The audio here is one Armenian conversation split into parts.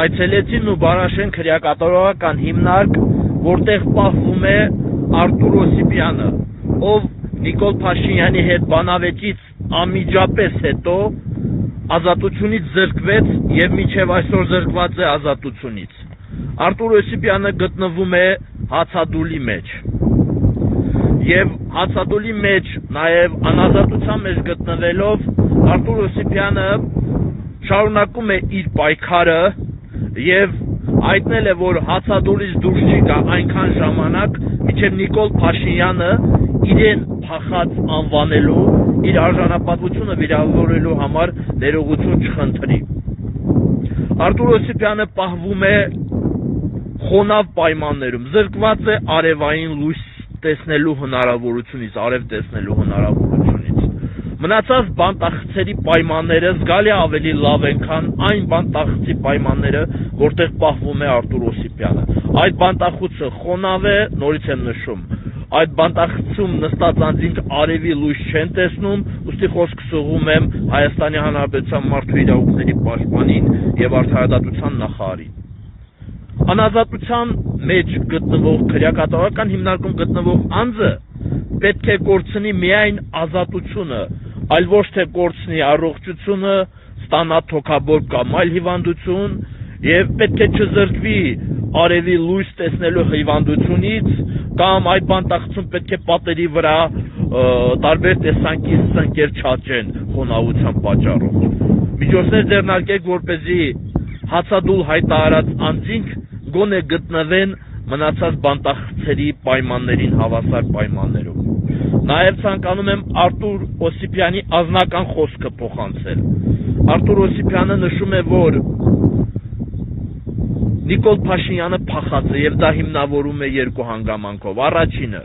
այցելեցին ու Բարաշեն քրեակատարողական հիմնարկ, որտեղ պահվում է Արտուր Օսիպյանը, ով Նիկոլ Փաշինյանի հետ բանավեճից անմիջապես հետո ազատությունից զրկվեց եւ մինչեւ այսօր զրկված է ազատությունից։ Արտուր Օսիպյանը գտնվում է հացադուլի մեջ։ Եվ հացադուլի մեջ նաեւ անազատության մեջ գտնվելով Արտուր Օսիպյանը շարունակում է իր պայքարը եւ հայտնել է, որ հացադուլից դուրս չի գա այնքան ժամանակ, մինչեւ Նիկոլ Փաշինյանը իրեն փախած անվանելու, իր արժանապատվությունը վիրավորելու համար ներողություն չխնդրի։ Արտուր Օսիպյանը պահվում է խոնավ պայմաններում, զրկված է արևային լույս տեսնելու հնարավորությունից, արև տեսնելու հնարավորությունից։ Մնացած բանտախցերի պայմանները զգալի ավելի լավ են, քան այն բանտախցի պայմանները, որտեղ պահվում է Արտուր Օսիպյանը։ Այդ բանտախուցը խոնավ է, նորից եմ նշում, այդ բանտախցում նստած անձինք արևի լույս չեն տեսնում, ուստի խոսքս ուղղում եմ Հայաստանի Հանրապետության մարդու իրավունքների պաշտպանին եւ արդարադատության նախարարին։ Անազատության մեջ գտնվող քրեակատարողական հիմնարկում գտնվող անձը պետք է կորցնի միայն ազատությունը, այլ ոչ թե կորցնի առողջությունը, ստանա թոքաբոր կամ այլ հիվանդություն եւ պետք է չզրկվի արևի լույս տեսնելու հիվանդությունից կամ այդ բանտախցում պետք է պատերի վրա տարբեր տեսանկի սնկեր չաճեն խոնավության պատճառով։ Միջոցներ ձեռնարկեք, որպեսզի հացադուլ հայտարարած անձինք գոնե գտնվեն մնացած բանտախցերի պայմաններին հավասար պայմաններում։ Նաև ցանկանում եմ Արտուր Օսիպյանի անձնական խոսքը փոխանցել։ Արտուր Օսիպյանը նշում է, որ Նիկոլ Փաշինյանը փախած է եւ դա հիմնավորում է երկու հանգամանքով։ Առաջինը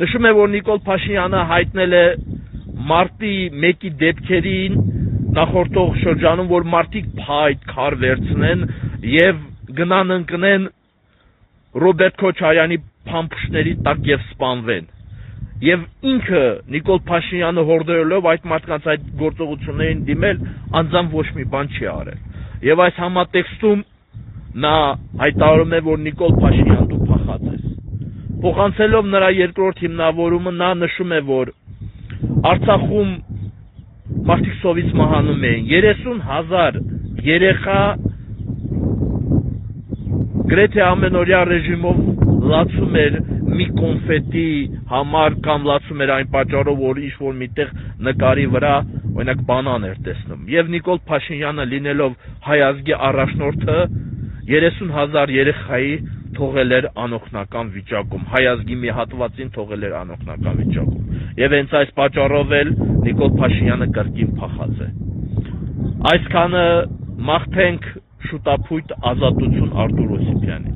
նշում է, որ Նիկոլ Փաշինյանը հայտնել է մարտի 1-ի դեպքերին նախորդող շրջանում, որ մարդիկ փայտ քար վերցնեն եւ գնան ընկնեն Ռոբերտ Քոչարյանի փամփուշտների տակ եւ սպանվեն։ Եվ ինքը Նիկոլ Փաշինյանը հորդորելով այդ մարդկանց այդ գործողություններին դիմել, անձամբ ոչ մի բան չի արել։ Եվ այս համատեքստում նա հայտարարում է, որ Նիկոլ Փաշինյան դու փախած ես։ Փոխանցելով նրա երկրորդ հիմնավորումը նա նշում է, որ Արցախում մարդիկ սովից մահանում էին, 30,000 երեխա գրեթե ամենօրյա ռեժիմով լացում էր մի կոնֆետի համար կամ լացում էր այն պատճառով, որ ինչ-որ միտեղ նկարի վրա օրինակ բանան էր տեսնում։ Եվ Նիկոլ Փաշինյանը լինելով հայ ազգի առաջնորդը 30,000 երեխայի թողել էր անօգնական վիճակում, հայ ազգի մի հատվածին թողել էր անօգնական վիճակում։ Եվ հենց այս պատճառով էլ Նիկոլ Փաշինյանը կրկին փախած է։ Այսքանը մաղթենք շուտապույտ ազատություն Արտուր Օսիպյանի։